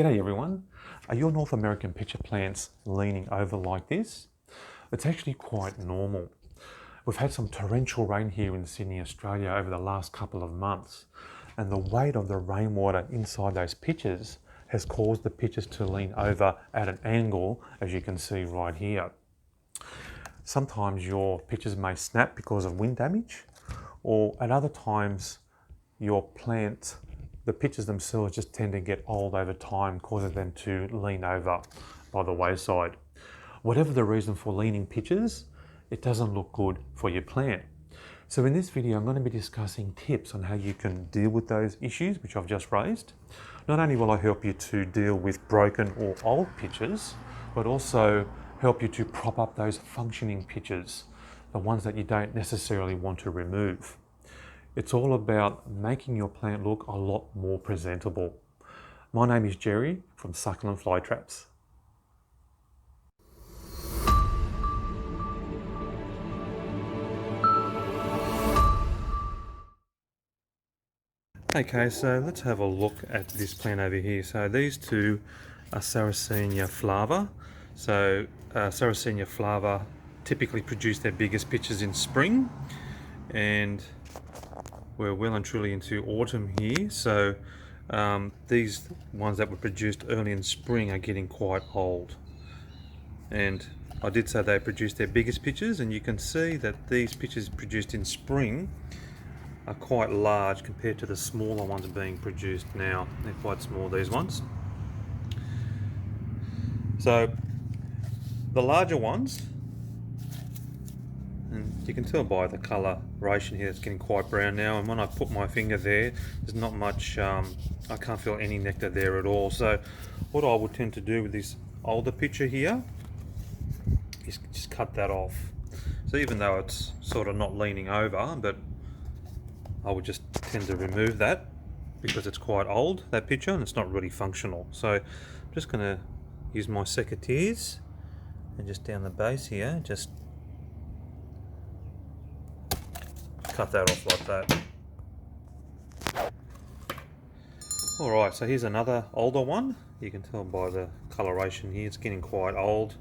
G'day everyone. Are your North American pitcher plants leaning over like this? It's actually quite normal. We've had some torrential rain here in Sydney, Australia over the last couple of months, and the weight of the rainwater inside those pitchers has caused the pitchers to lean over at an angle, as you can see right here. Sometimes your pitchers may snap because of wind damage, or at other times your plant, the pitchers themselves just tend to get old over time, causing them to lean over by the wayside. Whatever the reason for leaning pitchers, it doesn't look good for your plant. So in this video, I'm going to be discussing tips on how you can deal with those issues, which I've just raised. Not only will I help you to deal with broken or old pitchers, but also help you to prop up those functioning pitchers, the ones that you don't necessarily want to remove. It's all about making your plant look a lot more presentable. My name is Jerry from Venus Flytraps. Okay, so let's have a look at this plant over here. So these two are Sarracenia flava. So Sarracenia flava typically produce their biggest pitchers in spring, and we're well and truly into autumn here. So these ones that were produced early in spring are getting quite old. And I did say they produced their biggest pitchers, and you can see that these pitchers produced in spring are quite large compared to the smaller ones being produced now. They're quite small, these ones. So the larger ones, and you can tell by the coloration here, it's getting quite brown now, and when I put my finger there, there's not much, I can't feel any nectar there at all. So what I would tend to do with this older pitcher here is just cut that off. So even though it's sort of not leaning over, but I would just tend to remove that because it's quite old, that pitcher, and it's not really functional. So I'm just going to use my secateurs and just down the base here, just cut that off like that. Alright, so here's another older one. You can tell by the coloration here, it's getting quite old.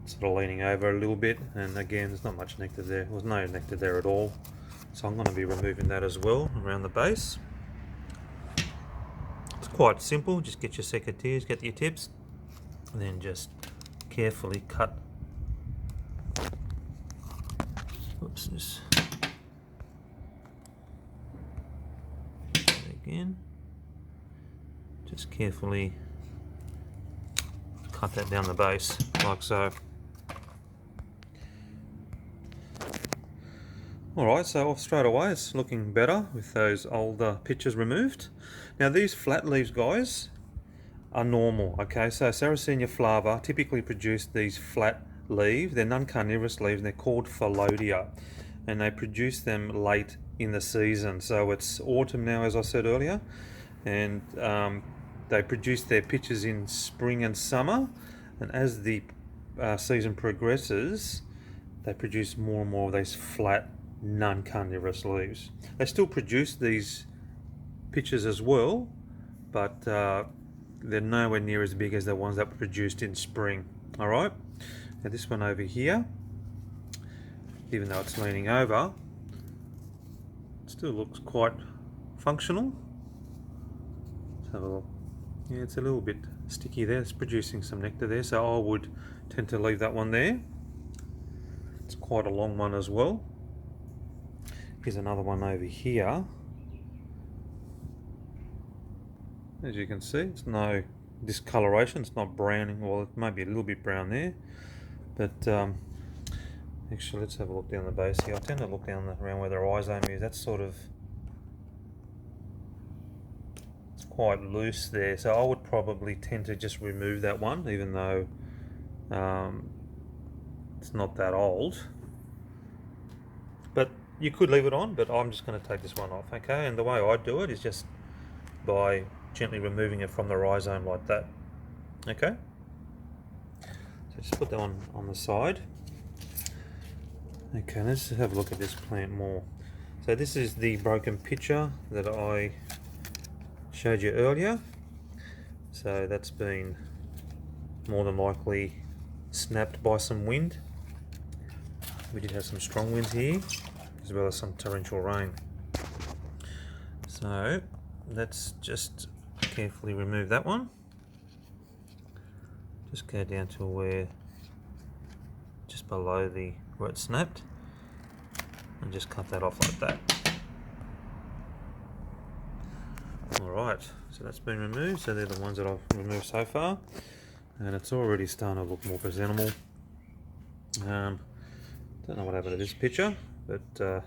Sort of leaning over a little bit, and again there's not much nectar there. There was no nectar there at all, so I'm going to be removing that as well around the base. It's quite simple. Just get your secateurs, get your tips, and then just carefully cut. Oops, again, just carefully cut that down the base like so. Alright, so straight away it's looking better with those older pitchers removed. Now these flat leaves, guys, are normal. Okay, so Sarracenia flava typically produce these flat leaves. They're non-carnivorous leaves, and they're called phyllodia, and they produce them late in the season. So it's autumn now, as I said earlier, and they produce their pitchers in spring and summer, and as the season progresses, they produce more and more of these flat non-carnivorous leaves. They still produce these pitchers as well, but they're nowhere near as big as the ones that were produced in spring. Alright, now this one over here, even though it's leaning over, it still looks quite functional. Let's have a look. Yeah, it's a little bit sticky there. It's producing some nectar there, so I would tend to leave that one there. It's quite a long one as well. Here's another one over here. As you can see, it's no discoloration, it's not browning. Well, it might be a little bit brown there, but actually let's have a look down the base here. I tend to look down around where the rhizome is. That's sort of, it's quite loose there, so I would probably tend to just remove that one, even though it's not that old. But you could leave it on, but I'm just going to take this one off, okay? And the way I do it is just by gently removing it from the rhizome like that, okay? So just put that one on the side. Okay, let's have a look at this plant more. So this is the broken pitcher that I showed you earlier. So that's been more than likely snapped by some wind. We did have some strong winds here, as well as some torrential rain. So let's just carefully remove that one. Just go down to where, just below where it snapped, and just cut that off like that. Alright, so that's been removed. So they're the ones that I've removed so far, and it's already starting to look more presentable. Don't know what happened to this picture, but I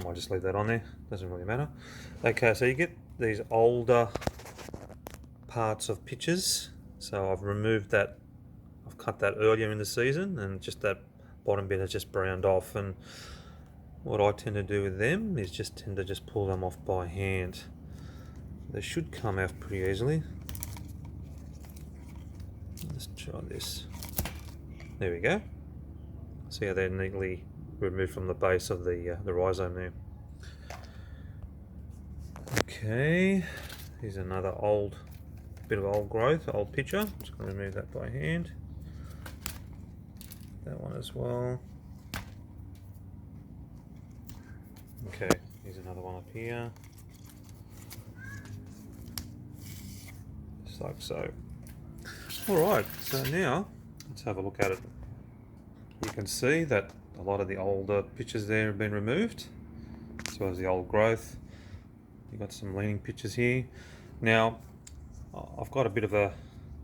might just leave that on there, doesn't really matter. Okay, so you get these older parts of pictures. So I've removed that, I've cut that earlier in the season, and just that bottom bit has just browned off. And what I tend to do with them is just pull them off by hand. They should come out pretty easily. Let's try this. There we go. See how they're neatly removed from the base of the rhizome there. Okay, here's another bit of old growth, old picture. I'm just going to remove that by hand. That one as well. Okay, here's another one up here. Just like so. Alright, so now let's have a look at it. You can see that a lot of the older pictures there have been removed, as well as the old growth. You've got some leaning pictures here. Now, I've got a bit of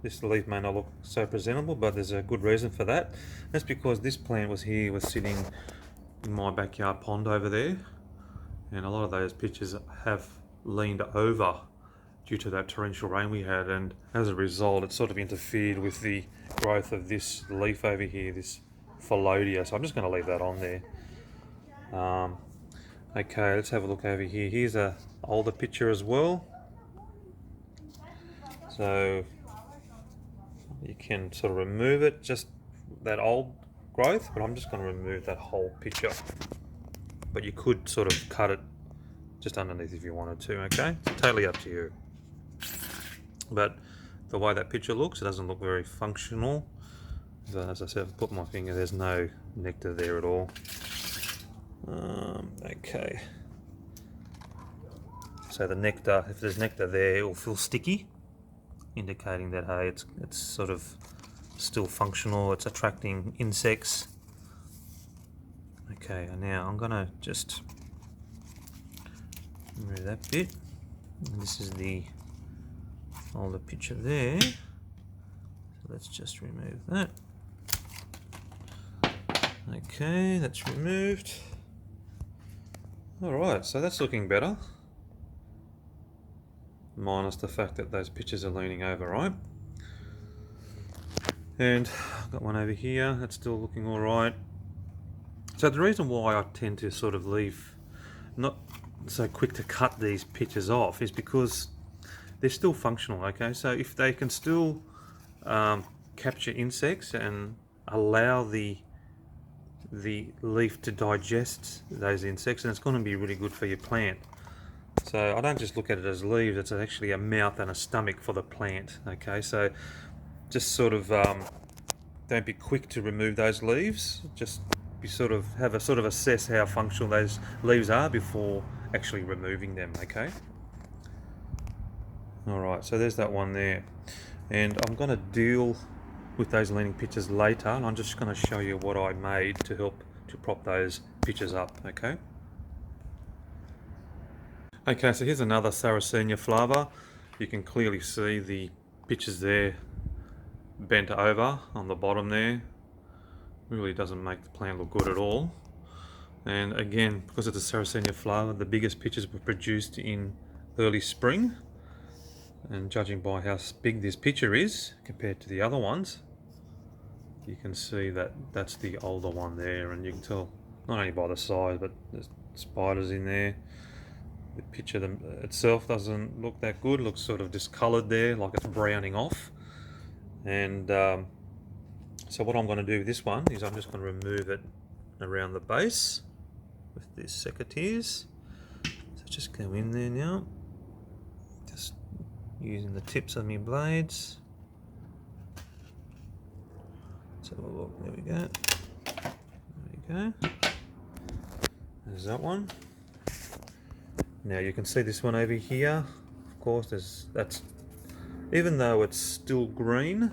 this leaf may not look so presentable, but there's a good reason for that. That's because this plant was sitting in my backyard pond over there, and a lot of those pictures have leaned over due to that torrential rain we had, and as a result it sort of interfered with the growth of this leaf over here, this Phyllodia. So I'm just going to leave that on there. Okay, let's have a look over here. Here's a older picture as well. So you can sort of remove it, just that old growth, but I'm just going to remove that whole picture. But you could sort of cut it just underneath if you wanted to, okay? It's totally up to you. But the way that picture looks, it doesn't look very functional. So as I said, if I put my finger, there's no nectar there at all. Okay. So the nectar, if there's nectar there, it will feel sticky, indicating that, hey, it's sort of still functional, it's attracting insects. Okay, now I'm gonna just remove that bit. And this is the older picture there. So let's just remove that. Okay, that's removed. Alright, so that's looking better. Minus the fact that those pictures are leaning over, right? And I've got one over here that's still looking alright. So the reason why I tend to sort of leave, not so quick to cut these pictures off, is because they're still functional, okay? So if they can still capture insects and allow the leaf to digest those insects, and it's going to be really good for your plant. So I don't just look at it as leaves, it's actually a mouth and a stomach for the plant, okay? So just sort of don't be quick to remove those leaves, just assess how functional those leaves are before actually removing them, okay? Alright, so there's that one there, and I'm going to deal with those leaning pictures later, and I'm just going to show you what I made to help to prop those pictures up, okay? Okay, so here's another Sarracenia flava. You can clearly see the pictures there bent over on the bottom there. Really doesn't make the plant look good at all. And again, because it's a Sarracenia flava, the biggest pictures were produced in early spring. And judging by how big this picture is compared to the other ones, you can see that that's the older one there, and you can tell not only by the size, but there's spiders in there. The picture itself doesn't look that good, looks sort of discoloured there, like it's browning off. And so what I'm going to do with this one is I'm just going to remove it around the base with these secateurs. So just go in there now. using the tips of my blades. Let's have a look. There we go. There we go. There's that one. Now you can see this one over here. Of course, that's even though it's still green,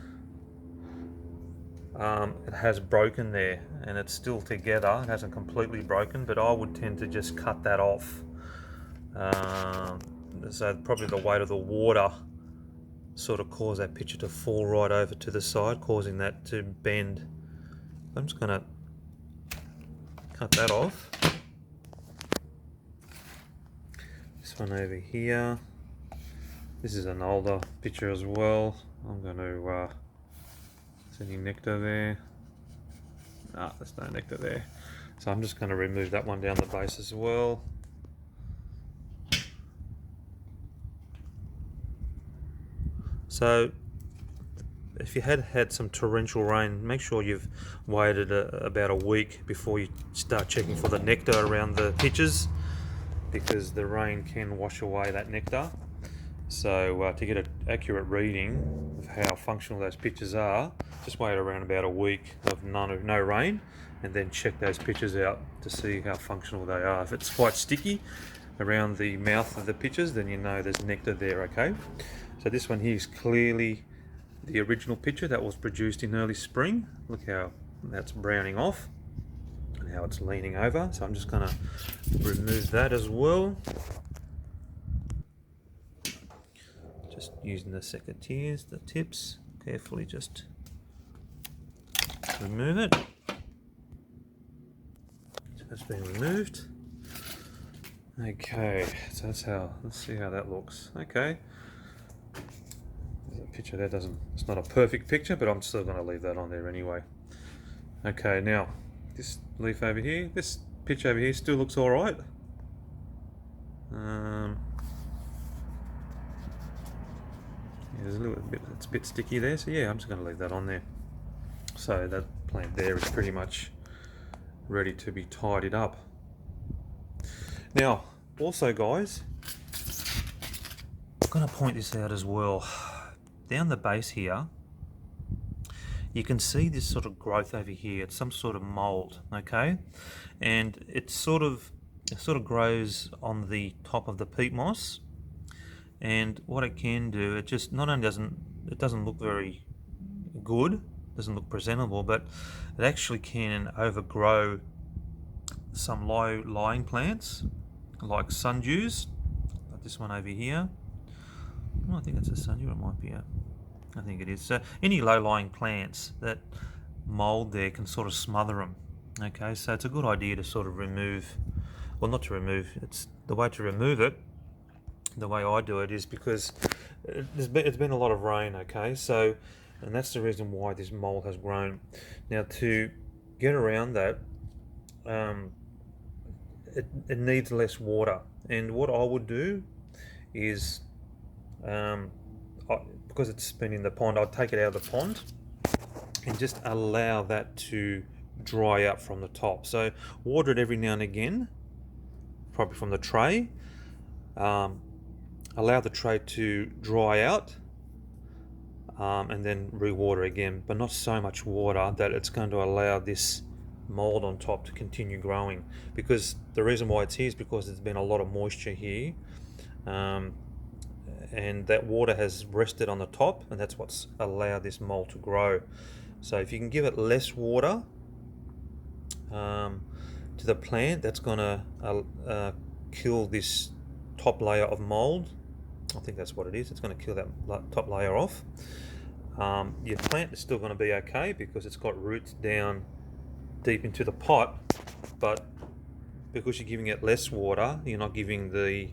it has broken there, and it's still together. It hasn't completely broken, but I would tend to just cut that off. So probably the weight of the water sort of caused that picture to fall right over to the side, causing that to bend. I'm just going to cut that off. This one over here, this is an older picture as well. I'm going to, is any nectar there? Ah, there's no nectar there. So I'm just going to remove that one down the base as well. So if you had some torrential rain, make sure you've waited about a week before you start checking for the nectar around the pitches, because the rain can wash away that nectar. So to get an accurate reading of how functional those pitches are, just wait around about a week of no rain, and then check those pitches out to see how functional they are. If it's quite sticky around the mouth of the pitches, then you know there's nectar there, okay? So this one here is clearly the original picture that was produced in early spring. Look how that's browning off and how it's leaning over. So I'm just going to remove that as well. Just using the secateurs, the tips, carefully just remove it. So that's been removed. Okay, so let's see how that looks. Okay. There's a picture there, it's not a perfect picture, but I'm still going to leave that on there anyway. Okay, now this leaf over here, this pitch over here still looks alright. There's a little bit, it's a bit sticky there, so yeah, I'm just going to leave that on there. So that plant there is pretty much ready to be tidied up. Now, also guys, I'm going to point this out as well. Down the base here, you can see this sort of growth over here. It's some sort of mold, okay? And it sort of grows on the top of the peat moss. And what it can do, it just not only doesn't look very good, doesn't look presentable, but it actually can overgrow some low-lying plants like sundews, like this one over here. Oh, I think that's a sundew, it might be I think it is. So any low-lying plants, that mold there can sort of smother them. Okay, so it's a good idea to sort of remove, well, not to remove, it's the way to remove it. The way I do it is because it's been a lot of rain, okay, so, and that's the reason why this mold has grown. Now to get around that, it needs less water, and what I would do is, because it's been in the pond, I'd take it out of the pond and just allow that to dry out from the top. So water it every now and again, probably from the tray. Allow the tray to dry out, and then re-water again, but not so much water that it's going to allow this mold on top to continue growing, because the reason why it's here is because there's been a lot of moisture here, and that water has rested on the top, and that's what's allowed this mold to grow. So if you can give it less water to the plant, that's going to kill this top layer of mold. I think that's what it is. It's going to kill that top layer off. Your plant is still going to be okay because it's got roots down deep into the pot, but because you're giving it less water, you're not giving the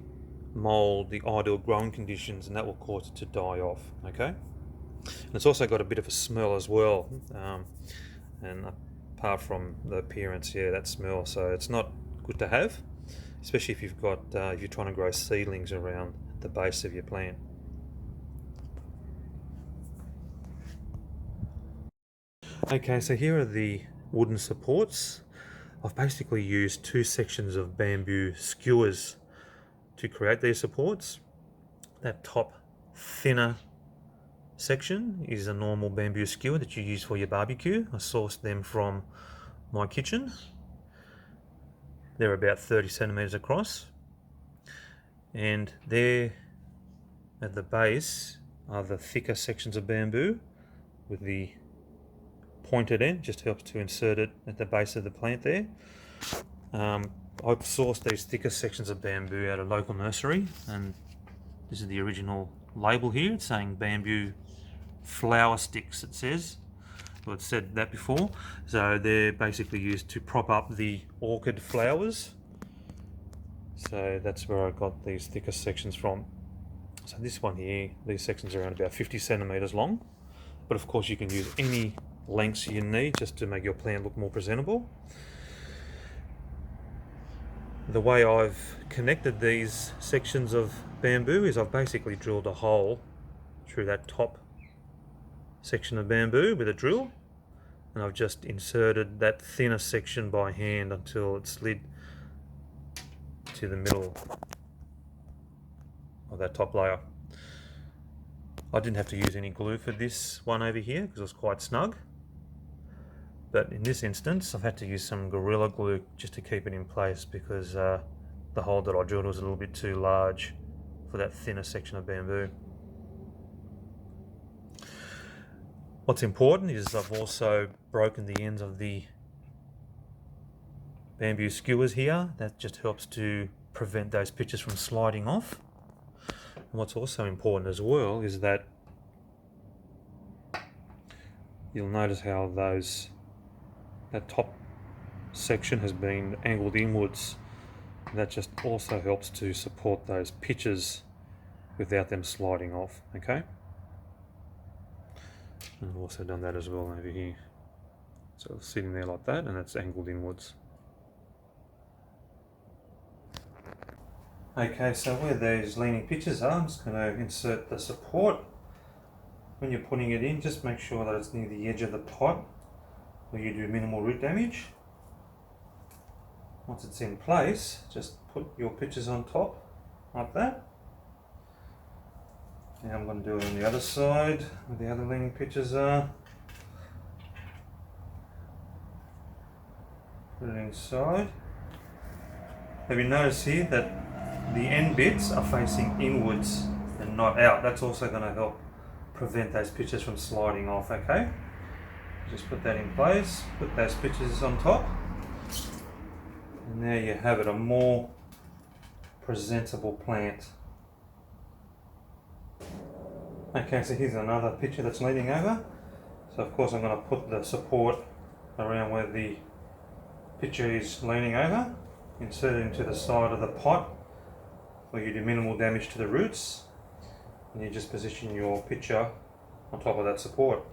mold the ideal growing conditions, and that will cause it to die off. Okay, and it's also got a bit of a smell as well, and apart from the appearance, yeah, that smell, so it's not good to have, especially if you've got if you're trying to grow seedlings around the base of your plant. Okay, so here are the wooden supports. I've basically used 2 sections of bamboo skewers to create these supports. That top thinner section is a normal bamboo skewer that you use for your barbecue. I sourced them from my kitchen. They're about 30 centimeters across, and there at the base are the thicker sections of bamboo with the pointed end. Just helps to insert it at the base of the plant there. I've sourced these thicker sections of bamboo at a local nursery, and this is the original label here. It's saying bamboo flower sticks, it says. Well, it's said that before. So they're basically used to prop up the orchid flowers. So that's where I got these thicker sections from. So this one here, these sections are around about 50 centimeters long. But of course you can use any lengths you need just to make your plant look more presentable. The way I've connected these sections of bamboo is I've basically drilled a hole through that top section of bamboo with a drill, and I've just inserted that thinner section by hand until it slid to the middle of that top layer. I didn't have to use any glue for this one over here because it was quite snug, but in this instance I've had to use some Gorilla Glue just to keep it in place because the hole that I drilled was a little bit too large for that thinner section of bamboo. What's important is I've also broken the ends of the bamboo skewers here. That just helps to prevent those pitches from sliding off. And what's also important as well is that you'll notice how that top section has been angled inwards. That just also helps to support those pitches without them sliding off, okay? And I've also done that as well over here. So it's sitting there like that, and it's angled inwards. Okay, so where those leaning pitches are, I'm just going to insert the support. When you're putting it in, just make sure that it's near the edge of the pot where you do minimal root damage. Once it's in place, just put your pitches on top, like that. Now I'm going to do it on the other side, where the other leaning pitches are. Put it inside. Have you noticed here that the end bits are facing inwards and not out? That's also going to help prevent those pitches from sliding off, okay? Just put that in place, put those pitches on top, and there you have it, a more presentable plant. Okay, so here's another picture that's leaning over. So of course I'm going to put the support around where the picture is leaning over, insert it into the side of the pot where you do minimal damage to the roots, and you just position your picture on top of that support.